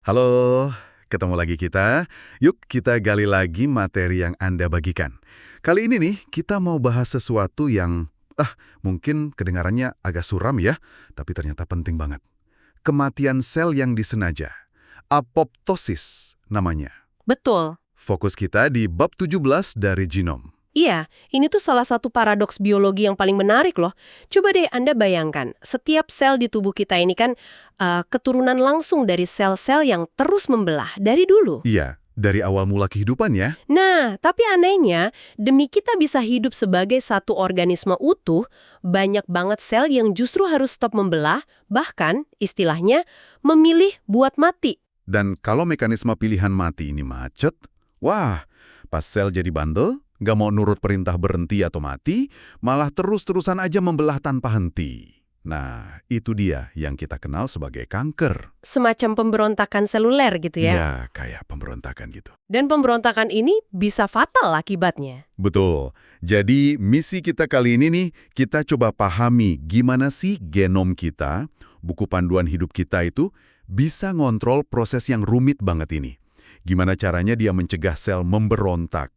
Halo, ketemu lagi kita. Yuk kita gali lagi materi yang Anda bagikan. Kali ini nih, kita mau bahas sesuatu yang, mungkin kedengarannya agak suram ya, tapi ternyata penting banget. Kematian sel yang disengaja. Apoptosis namanya. Betul. Fokus kita di bab 17 dari genom. Iya, ini tuh salah satu paradoks biologi yang paling menarik loh. Coba deh Anda bayangkan, setiap sel di tubuh kita ini kan keturunan langsung dari sel-sel yang terus membelah dari dulu. Iya, dari awal mula kehidupan ya. Nah, tapi anehnya, demi kita bisa hidup sebagai satu organisme utuh, banyak banget sel yang justru harus stop membelah, bahkan istilahnya memilih buat mati. Dan kalau mekanisme pilihan mati ini macet, wah, pas sel jadi bandel, nggak mau nurut perintah berhenti atau mati, malah terus-terusan aja membelah tanpa henti. Nah, itu dia yang kita kenal sebagai kanker. Semacam pemberontakan seluler gitu ya. Iya, kayak pemberontakan gitu. Dan pemberontakan ini bisa fatal akibatnya. Betul. Jadi, misi kita kali ini nih, kita coba pahami gimana sih genom kita, buku panduan hidup kita itu, bisa ngontrol proses yang rumit banget ini. Gimana caranya dia mencegah sel memberontak.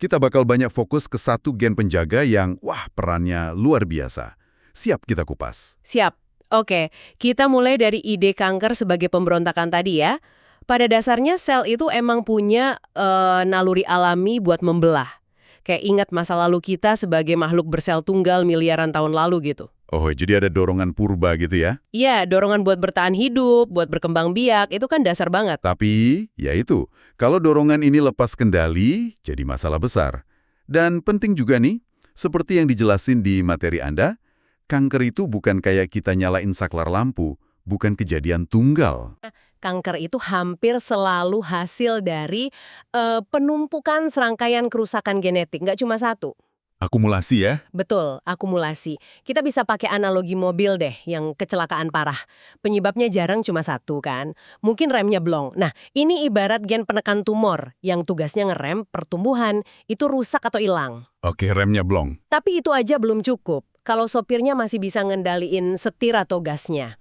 Kita bakal banyak fokus ke satu gen penjaga yang, perannya luar biasa. Siap kita kupas. Siap. Oke, kita mulai dari ide kanker sebagai pemberontakan tadi ya. Pada dasarnya sel itu emang punya naluri alami buat membelah. Kayak ingat masa lalu kita sebagai makhluk bersel tunggal miliaran tahun lalu gitu. Oh, jadi ada dorongan purba gitu ya? Iya, dorongan buat bertahan hidup, buat berkembang biak, itu kan dasar banget. Tapi, ya itu, kalau dorongan ini lepas kendali, jadi masalah besar. Dan penting juga nih, seperti yang dijelasin di materi Anda, kanker itu bukan kayak kita nyalain saklar lampu, bukan kejadian tunggal. Kanker itu hampir selalu hasil dari penumpukan serangkaian kerusakan genetik, nggak cuma satu. Akumulasi ya? Betul, akumulasi. Kita bisa pakai analogi mobil deh yang kecelakaan parah. Penyebabnya jarang cuma satu kan. Mungkin remnya blong. Nah, ini ibarat gen penekan tumor yang tugasnya ngerem pertumbuhan, itu rusak atau hilang. Oke, remnya blong. Tapi itu aja belum cukup. Kalau sopirnya masih bisa ngendaliin setir atau gasnya.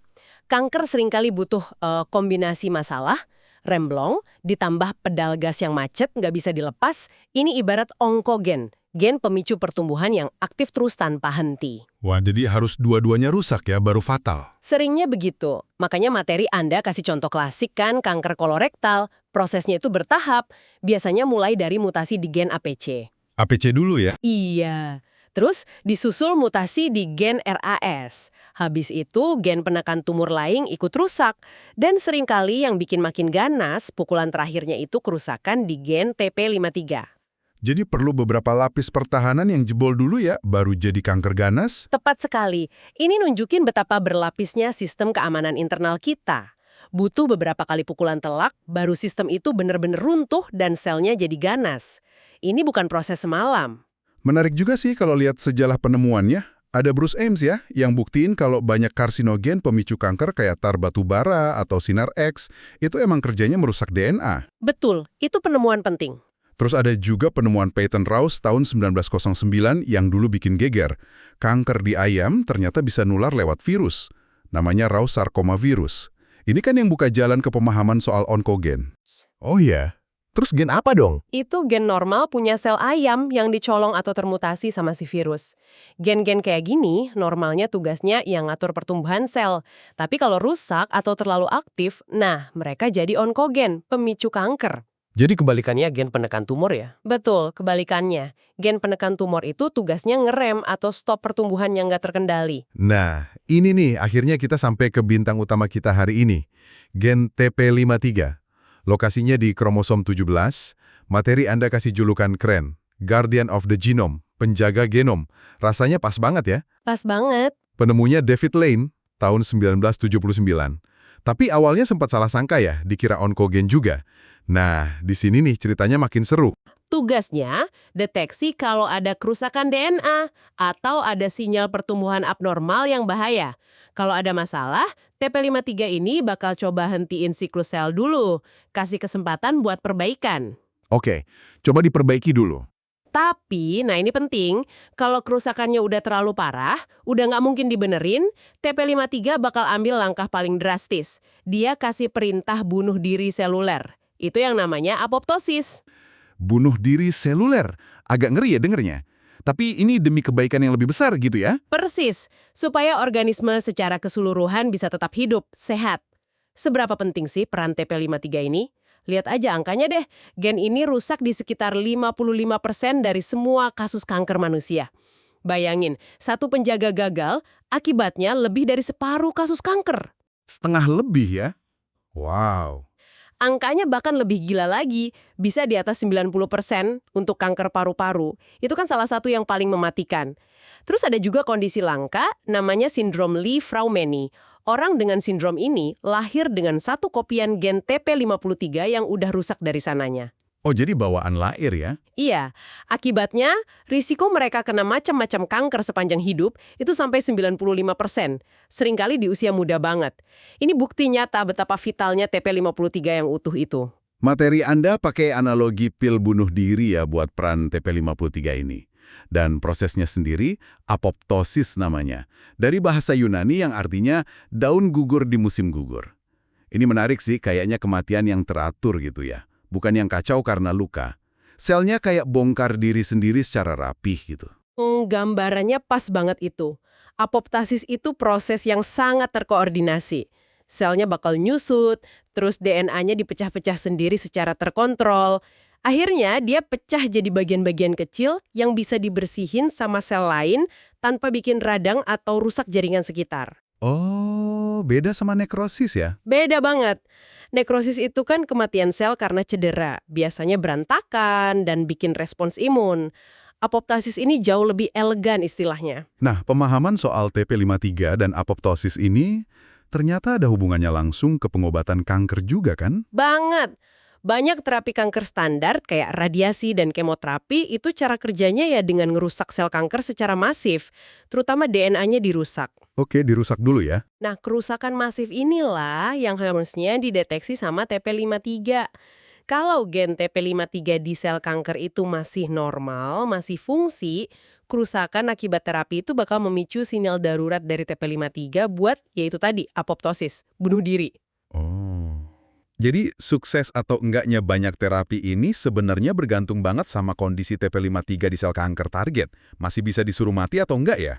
Kanker seringkali butuh kombinasi masalah, rem blong, ditambah pedal gas yang macet, nggak bisa dilepas. Ini ibarat onkogen. Gen pemicu pertumbuhan yang aktif terus tanpa henti. Wah, jadi harus dua-duanya rusak ya, baru fatal. Seringnya begitu. Makanya materi Anda kasih contoh klasik kan, kanker kolorektal. Prosesnya itu bertahap. Biasanya mulai dari mutasi di gen APC. APC dulu ya? Iya. Terus disusul mutasi di gen RAS. Habis itu gen penekan tumor lain ikut rusak. Dan seringkali yang bikin makin ganas, pukulan terakhirnya itu kerusakan di gen TP53. Jadi perlu beberapa lapis pertahanan yang jebol dulu ya, baru jadi kanker ganas? Tepat sekali. Ini nunjukin betapa berlapisnya sistem keamanan internal kita. Butuh beberapa kali pukulan telak, baru sistem itu benar-benar runtuh dan selnya jadi ganas. Ini bukan proses semalam. Menarik juga sih kalau lihat sejarah penemuannya. Ada Bruce Ames ya, yang buktiin kalau banyak karsinogen pemicu kanker kayak tar batu bara atau sinar X, itu emang kerjanya merusak DNA. Betul, itu penemuan penting. Terus ada juga penemuan Peyton Rous tahun 1909 yang dulu bikin geger. Kanker di ayam ternyata bisa nular lewat virus. Namanya Rous sarcoma virus. Ini kan yang buka jalan ke pemahaman soal onkogen. Oh iya? Terus gen apa dong? Itu gen normal punya sel ayam yang dicolong atau termutasi sama si virus. Gen-gen kayak gini, normalnya tugasnya yang ngatur pertumbuhan sel. Tapi kalau rusak atau terlalu aktif, nah mereka jadi onkogen, pemicu kanker. Jadi kebalikannya gen penekan tumor ya? Betul, kebalikannya. Gen penekan tumor itu tugasnya ngerem atau stop pertumbuhan yang nggak terkendali. Nah, ini nih akhirnya kita sampai ke bintang utama kita hari ini. Gen TP53. Lokasinya di kromosom 17. Materi Anda kasih julukan keren. Guardian of the Genome, penjaga genom. Rasanya pas banget ya? Pas banget. Penemunya David Lane, tahun 1979. Tapi awalnya sempat salah sangka ya, dikira onkogen juga. Nah, di sini nih ceritanya makin seru. Tugasnya, deteksi kalau ada kerusakan DNA atau ada sinyal pertumbuhan abnormal yang bahaya. Kalau ada masalah, TP53 ini bakal coba hentiin siklus sel dulu, kasih kesempatan buat perbaikan. Oke, coba diperbaiki dulu. Tapi, nah ini penting, kalau kerusakannya udah terlalu parah, udah nggak mungkin dibenerin, TP53 bakal ambil langkah paling drastis. Dia kasih perintah bunuh diri seluler. Itu yang namanya apoptosis. Bunuh diri seluler. Agak ngeri ya dengernya. Tapi ini demi kebaikan yang lebih besar gitu ya? Persis, supaya organisme secara keseluruhan bisa tetap hidup, sehat. Seberapa penting sih peran TP53 ini? Lihat aja angkanya deh, gen ini rusak di sekitar 55% dari semua kasus kanker manusia. Bayangin, satu penjaga gagal, akibatnya lebih dari separuh kasus kanker. Setengah lebih ya? Wow. Angkanya bahkan lebih gila lagi, bisa di atas 90% untuk kanker paru-paru. Itu kan salah satu yang paling mematikan. Terus ada juga kondisi langka, namanya sindrom Li-Fraumeni. Orang dengan sindrom ini lahir dengan satu kopian gen TP53 yang udah rusak dari sananya. Oh, jadi bawaan lahir ya? Iya, akibatnya risiko mereka kena macam-macam kanker sepanjang hidup itu sampai 95%, seringkali di usia muda banget. Ini bukti nyata betapa vitalnya TP53 yang utuh itu. Materi Anda pakai analogi pil bunuh diri ya buat peran TP53 ini. Dan prosesnya sendiri, apoptosis namanya. Dari bahasa Yunani yang artinya daun gugur di musim gugur. Ini menarik sih, kayaknya kematian yang teratur gitu ya. Bukan yang kacau karena luka. Selnya kayak bongkar diri sendiri secara rapih gitu. Gambarannya pas banget itu. Apoptosis itu proses yang sangat terkoordinasi. Selnya bakal nyusut, terus DNA-nya dipecah-pecah sendiri secara terkontrol. Akhirnya dia pecah jadi bagian-bagian kecil yang bisa dibersihin sama sel lain tanpa bikin radang atau rusak jaringan sekitar. Oh, beda sama nekrosis ya? Beda banget. Nekrosis itu kan kematian sel karena cedera, biasanya berantakan dan bikin respons imun. Apoptosis ini jauh lebih elegan istilahnya. Nah, pemahaman soal TP53 dan apoptosis ini ternyata ada hubungannya langsung ke pengobatan kanker juga kan? Banget. Banyak terapi kanker standar kayak radiasi dan kemoterapi itu cara kerjanya ya dengan ngerusak sel kanker secara masif, terutama DNA-nya dirusak. Oke, dirusak dulu ya. Nah, kerusakan masif inilah yang harusnya dideteksi sama TP53. Kalau gen TP53 di sel kanker itu masih normal, masih fungsi, kerusakan akibat terapi itu bakal memicu sinyal darurat dari TP53 buat, yaitu tadi, apoptosis, bunuh diri. Oh. Jadi sukses atau enggaknya banyak terapi ini sebenarnya bergantung banget sama kondisi TP53 di sel kanker target. Masih bisa disuruh mati atau enggak ya?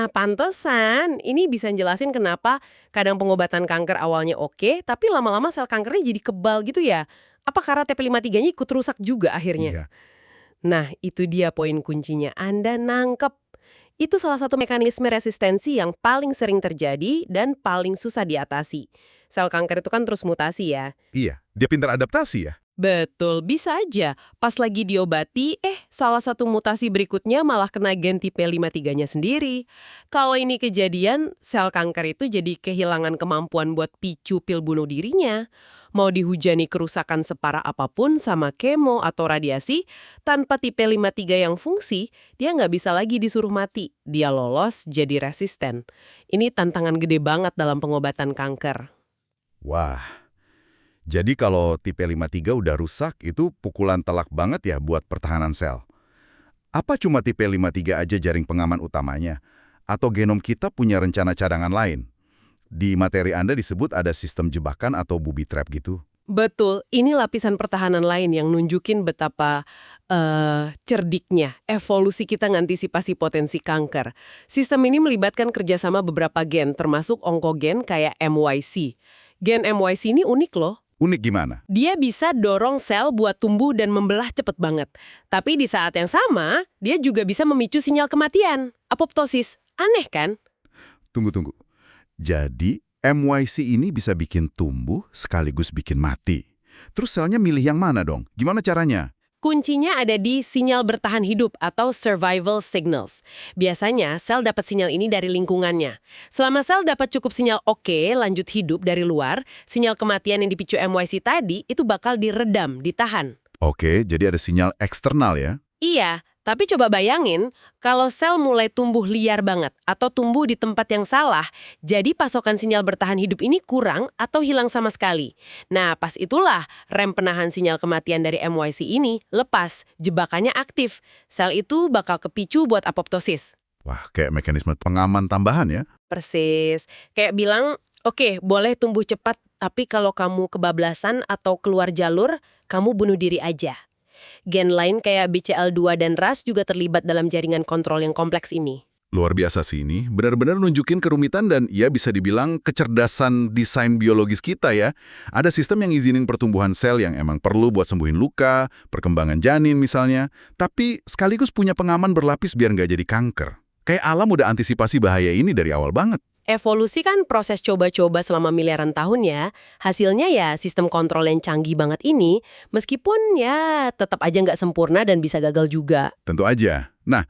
Pantesan. Ini bisa jelasin kenapa kadang pengobatan kanker awalnya oke, tapi lama-lama sel kankernya jadi kebal gitu ya. Apa karena TP53-nya ikut rusak juga akhirnya? Iya. Nah, itu dia poin kuncinya. Anda nangkep. Itu salah satu mekanisme resistensi yang paling sering terjadi dan paling susah diatasi. Sel kanker itu kan terus mutasi ya. Iya, dia pintar adaptasi ya? Betul, bisa aja. Pas lagi diobati, salah satu mutasi berikutnya malah kena gen TP53-nya sendiri. Kalau ini kejadian, sel kanker itu jadi kehilangan kemampuan buat picu pil bunuh dirinya. Mau dihujani kerusakan separah apapun sama kemo atau radiasi, tanpa TP53 yang fungsi, dia nggak bisa lagi disuruh mati. Dia lolos jadi resisten. Ini tantangan gede banget dalam pengobatan kanker. Wah, jadi kalau TP53 udah rusak, itu pukulan telak banget ya buat pertahanan sel. Apa cuma TP53 aja jaring pengaman utamanya? Atau genom kita punya rencana cadangan lain? Di materi Anda disebut ada sistem jebakan atau booby trap gitu. Betul, ini lapisan pertahanan lain yang nunjukin betapa cerdiknya evolusi kita ngantisipasi potensi kanker. Sistem ini melibatkan kerjasama beberapa gen, termasuk onkogen kayak MYC. Gen MYC ini unik loh. Unik gimana? Dia bisa dorong sel buat tumbuh dan membelah cepet banget. Tapi di saat yang sama, dia juga bisa memicu sinyal kematian, apoptosis. Aneh kan? Tunggu. Jadi, MYC ini bisa bikin tumbuh sekaligus bikin mati. Terus selnya milih yang mana dong? Gimana caranya? Kuncinya ada di sinyal bertahan hidup atau survival signals. Biasanya, sel dapat sinyal ini dari lingkungannya. Selama sel dapat cukup sinyal oke, lanjut hidup dari luar, sinyal kematian yang dipicu MYC tadi itu bakal diredam, ditahan. Oke, jadi ada sinyal eksternal ya? Iya, Tapi coba bayangin, kalau sel mulai tumbuh liar banget atau tumbuh di tempat yang salah, jadi pasokan sinyal bertahan hidup ini kurang atau hilang sama sekali. Nah, pas itulah rem penahan sinyal kematian dari MYC ini lepas, jebakannya aktif. Sel itu bakal kepicu buat apoptosis. Wah, kayak mekanisme pengaman tambahan ya. Persis. Kayak bilang, oke, boleh tumbuh cepat, tapi kalau kamu kebablasan atau keluar jalur, kamu bunuh diri aja. Gen lain kayak BCL2 dan RAS juga terlibat dalam jaringan kontrol yang kompleks ini. Luar biasa sih ini, benar-benar nunjukin kerumitan dan ya bisa dibilang kecerdasan desain biologis kita ya. Ada sistem yang izinin pertumbuhan sel yang emang perlu buat sembuhin luka, perkembangan janin misalnya, tapi sekaligus punya pengaman berlapis biar nggak jadi kanker. Kayak alam udah antisipasi bahaya ini dari awal banget. Evolusi kan proses coba-coba selama miliaran tahun ya. Hasilnya ya sistem kontrol yang canggih banget ini, meskipun ya tetap aja nggak sempurna dan bisa gagal juga. Tentu aja. Nah,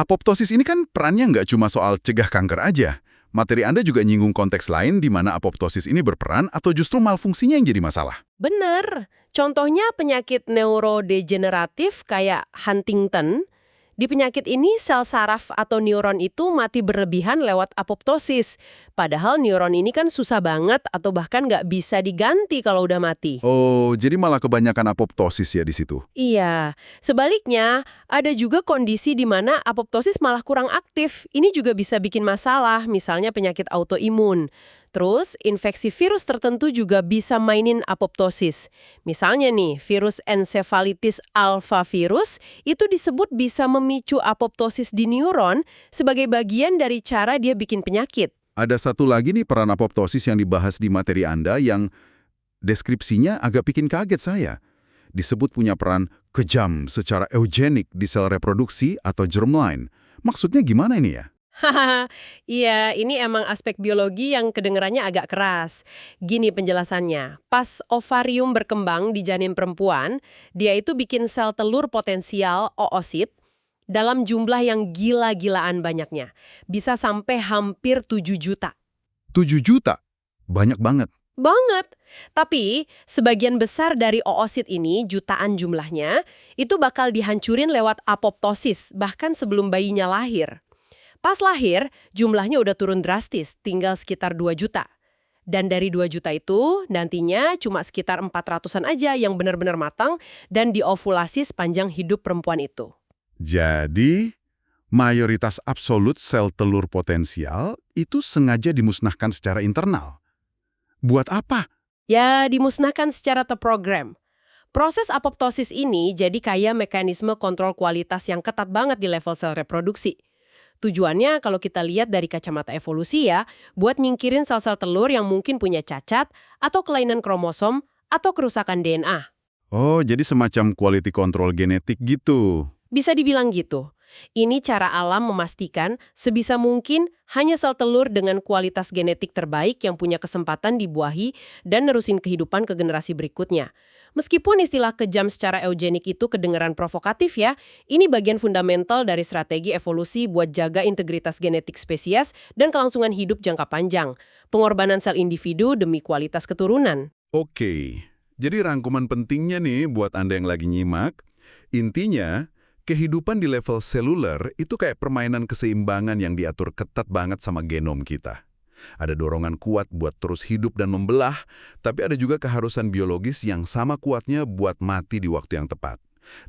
apoptosis ini kan perannya nggak cuma soal cegah kanker aja. Materi Anda juga nyinggung konteks lain di mana apoptosis ini berperan atau justru malfungsinya yang jadi masalah. Bener. Contohnya penyakit neurodegeneratif kayak Huntington. Di penyakit ini, sel saraf atau neuron itu mati berlebihan lewat apoptosis. Padahal neuron ini kan susah banget atau bahkan nggak bisa diganti kalau udah mati. Oh, jadi malah kebanyakan apoptosis ya di situ. Iya. Sebaliknya, ada juga kondisi di mana apoptosis malah kurang aktif. Ini juga bisa bikin masalah, misalnya penyakit autoimun. Terus, infeksi virus tertentu juga bisa mainin apoptosis. Misalnya nih, virus encephalitis alpha virus itu disebut bisa memicu apoptosis di neuron sebagai bagian dari cara dia bikin penyakit. Ada satu lagi nih peran apoptosis yang dibahas di materi Anda yang deskripsinya agak bikin kaget saya. Disebut punya peran kejam secara eugenik di sel reproduksi atau germline. Maksudnya gimana ini ya? Hahaha, iya, ini emang aspek biologi yang kedengarannya agak keras. Gini penjelasannya, pas ovarium berkembang di janin perempuan, dia itu bikin sel telur potensial oosit dalam jumlah yang gila-gilaan banyaknya. Bisa sampai hampir 7 juta. 7 juta? Banyak banget. Banget. Tapi, sebagian besar dari oosit ini, jutaan jumlahnya, itu bakal dihancurin lewat apoptosis, bahkan sebelum bayinya lahir. Pas lahir, jumlahnya udah turun drastis, tinggal sekitar 2 juta. Dan dari 2 juta itu, nantinya cuma sekitar 400-an aja yang benar-benar matang dan diovulasi sepanjang hidup perempuan itu. Jadi, mayoritas absolut sel telur potensial itu sengaja dimusnahkan secara internal. Buat apa? Ya, dimusnahkan secara terprogram. Proses apoptosis ini jadi kayak mekanisme kontrol kualitas yang ketat banget di level sel reproduksi. Tujuannya kalau kita lihat dari kacamata evolusi ya, buat nyingkirin sel-sel telur yang mungkin punya cacat, atau kelainan kromosom, atau kerusakan DNA. Oh, jadi semacam quality control genetik gitu. Bisa dibilang gitu. Ini cara alam memastikan sebisa mungkin hanya sel telur dengan kualitas genetik terbaik yang punya kesempatan dibuahi dan nerusin kehidupan ke generasi berikutnya. Meskipun istilah kejam secara eugenik itu kedengaran provokatif ya, ini bagian fundamental dari strategi evolusi buat jaga integritas genetik spesies dan kelangsungan hidup jangka panjang. Pengorbanan sel individu demi kualitas keturunan. Oke, jadi rangkuman pentingnya nih buat Anda yang lagi nyimak, intinya kehidupan di level seluler itu kayak permainan keseimbangan yang diatur ketat banget sama genom kita. Ada dorongan kuat buat terus hidup dan membelah, tapi ada juga keharusan biologis yang sama kuatnya buat mati di waktu yang tepat.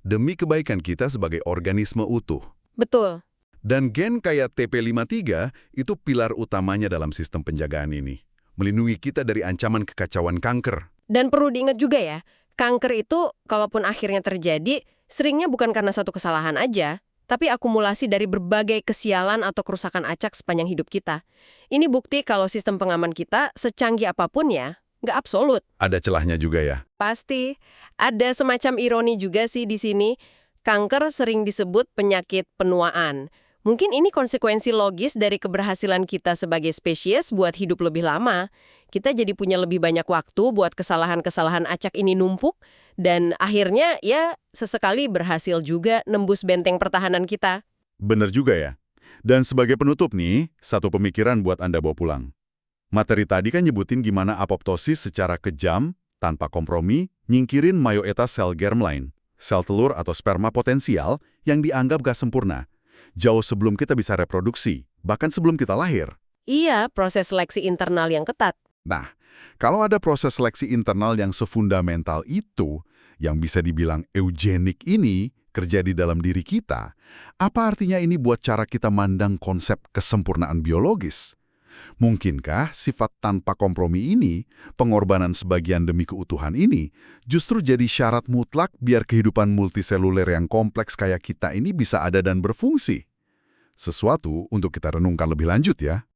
Demi kebaikan kita sebagai organisme utuh. Betul. Dan gen kayak TP53 itu pilar utamanya dalam sistem penjagaan ini. Melindungi kita dari ancaman kekacauan kanker. Dan perlu diingat juga ya, kanker itu kalaupun akhirnya terjadi, seringnya bukan karena satu kesalahan aja, tapi akumulasi dari berbagai kesialan atau kerusakan acak sepanjang hidup kita. Ini bukti kalau sistem pengaman kita, secanggih apapun ya, nggak absolut. Ada celahnya juga ya? Pasti. Ada semacam ironi juga sih di sini. Kanker sering disebut penyakit penuaan. Mungkin ini konsekuensi logis dari keberhasilan kita sebagai spesies buat hidup lebih lama. Kita jadi punya lebih banyak waktu buat kesalahan-kesalahan acak ini numpuk, dan akhirnya ya sesekali berhasil juga nembus benteng pertahanan kita. Bener juga ya. Dan sebagai penutup nih, satu pemikiran buat Anda bawa pulang. Materi tadi kan nyebutin gimana apoptosis secara kejam, tanpa kompromi, nyingkirin mayoritas sel germline. sel telur atau sperma potensial yang dianggap gak sempurna. Jauh sebelum kita bisa reproduksi, bahkan sebelum kita lahir. Iya, proses seleksi internal yang ketat. Nah, kalau ada proses seleksi internal yang sefundamental itu, yang bisa dibilang eugenik ini, kerja di dalam diri kita, apa artinya ini buat cara kita mandang konsep kesempurnaan biologis? Mungkinkah sifat tanpa kompromi ini, pengorbanan sebagian demi keutuhan ini, justru jadi syarat mutlak biar kehidupan multiseluler yang kompleks kayak kita ini bisa ada dan berfungsi? Sesuatu untuk kita renungkan lebih lanjut ya.